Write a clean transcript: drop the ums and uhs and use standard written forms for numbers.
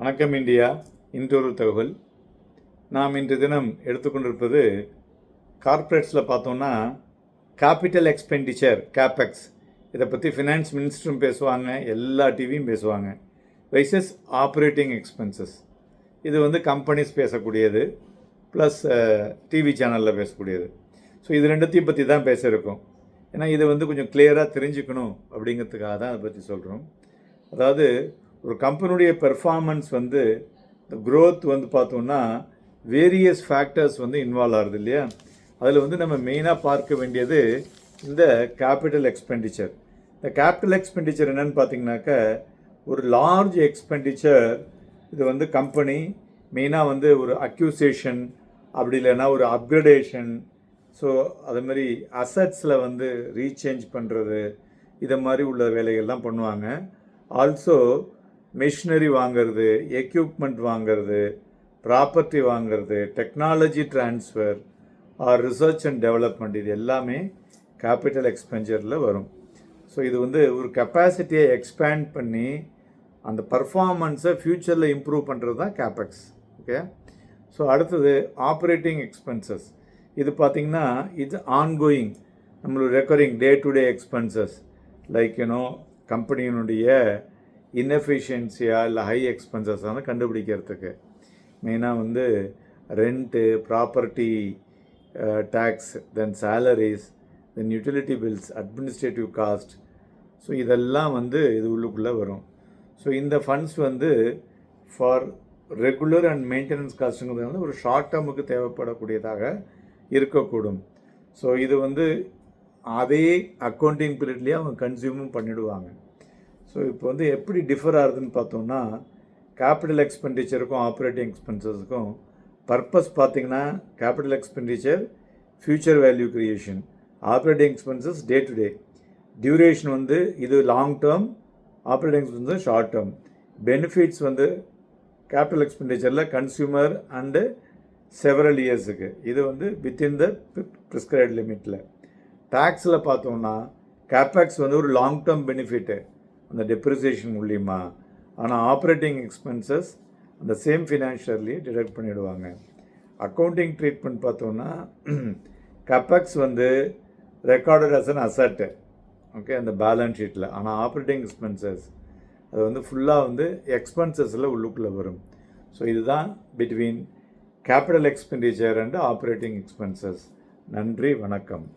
வணக்கம் இந்தியா. இன்றொரு தகவல். நாம் இன்று தினம் எடுத்துக்கொண்டிருப்பது கார்ப்பரேட்ஸில் பார்த்தோம்னா கேபிட்டல் எக்ஸ்பெண்டிச்சர் கேபெக்ஸ். இதை பற்றி ஃபினான்ஸ் மினிஸ்டரும் பேசுவாங்க, எல்லா டிவியும் பேசுவாங்க. வைசஸ் ஆப்ரேட்டிங் எக்ஸ்பென்சஸ், இது கம்பெனிஸ் பேசக்கூடியது, ப்ளஸ் டிவி சேனலில் பேசக்கூடியது. ஸோ இது ரெண்டுத்தையும் பற்றி தான் பேச இருக்கோம். ஏன்னா இது கொஞ்சம் கிளியராக தெரிஞ்சுக்கணும் அப்படிங்கிறதுக்காக தான் அதை பற்றி சொல்கிறோம். அதாவது ஒரு கம்பெனியுடைய பெர்ஃபார்மன்ஸ் இந்த க்ரோத் பார்த்தோம்னா வேரியஸ் ஃபேக்டர்ஸ் இன்வால்வ் ஆகுது இல்லையா. அதில் நம்ம மெயினாக பார்க்க வேண்டியது இந்த கேபிட்டல் எக்ஸ்பெண்டிச்சர். இந்த கேபிட்டல் எக்ஸ்பெண்டிச்சர் என்னென்னு பார்த்தீங்கன்னாக்க ஒரு லார்ஜ் எக்ஸ்பெண்டிச்சர். இது கம்பெனி மெயினாக ஒரு அக்யூசேஷன், அப்படி இல்லைன்னா ஒரு அப்கிரேடேஷன், ஸோ அதுமாதிரி அசட்ஸில் ரீசேஞ்ச் பண்ணுறது, இதை மாதிரி உள்ள வேலைகள்லாம் பண்ணுவாங்க. ஆல்சோ மிஷினரி வாங்கிறது, எக்யூப்மெண்ட் வாங்கிறது, ப்ராப்பர்ட்டி வாங்கிறது, technology transfer R research and development, இது எல்லாமே கேபிட்டல் எக்ஸ்பென்சரில் வரும். ஸோ இது ஒரு கெப்பாசிட்டியை எக்ஸ்பேண்ட் பண்ணி அந்த பர்ஃபார்மன்ஸை ஃப்யூச்சரில் இம்ப்ரூவ் பண்ணுறது தான் கேபெக்ஸ். ஓகே. ஸோ அடுத்தது ஆப்ரேட்டிங் எக்ஸ்பென்சஸ். இது பார்த்திங்கன்னா இது ஆன்கோயிங், நம்மளோட recurring day to day expenses. Like கம்பெனியினுடைய இன்எஃபிஷியன்சியாக இல்லை ஹை எக்ஸ்பென்சஸான கண்டுபிடிக்கிறதுக்கு மெயினாக rent, property tax, then salaries, then utility bills, administrative cost. So இதெல்லாம் இது உள்ளுக்குள்ளே வரும். ஸோ இந்த funds for regular and maintenance காஸ்ட்டுங்கிறது ஒரு ஷார்ட் டேர்முக்கு தேவைப்படக்கூடியதாக இருக்கக்கூடும். ஸோ இது அதே அக்கௌண்டிங் பீரியட்லேயே அவங்க கன்சியூமும் பண்ணிவிடுவாங்க. ஸோ இப்போ எப்படி டிஃபர் ஆகுதுன்னு பார்த்தோம்னா கேபிட்டல் எக்ஸ்பெண்டிச்சருக்கும் ஆப்ரேட்டிங் எக்ஸ்பென்சஸுக்கும் பர்பஸ் பார்த்திங்கன்னா capital expenditure future value creation, operating expenses day to day. Duration இது long term, operating expenses short term. Benefits capital எக்ஸ்பெண்டிச்சரில் கன்சியூமர் அண்டு செவரல் இயர்ஸுக்கு, இது வித்தின் த ப்ரிஸ்கிரைப்ட் லிமிட்டில். டேக்ஸில் பார்த்தோம்னா கேபெக்ஸ் ஒரு லாங் டேர்ம் பெனிஃபிட்டு அந்த டெப்ரிசியேஷன் மூலியமா. ஆனால் ஆப்ரேட்டிங் எக்ஸ்பென்சஸ் அந்த சேம் ஃபினான்ஷியர்லேயே டிடக்ட் பண்ணிவிடுவாங்க. அக்கௌண்டிங் ட்ரீட்மெண்ட் பார்த்தோன்னா capex recorded as an asset, okay, அந்த பேலன்ஸ் ஷீட்டில். ஆனால் ஆப்ரேட்டிங் எக்ஸ்பென்சஸ் அது ஃபுல்லாக எக்ஸ்பென்சஸில் உள்ளுக்குள்ளே வரும். ஸோ இதுதான் between capital expenditure and operating expenses. நன்றி, வணக்கம்.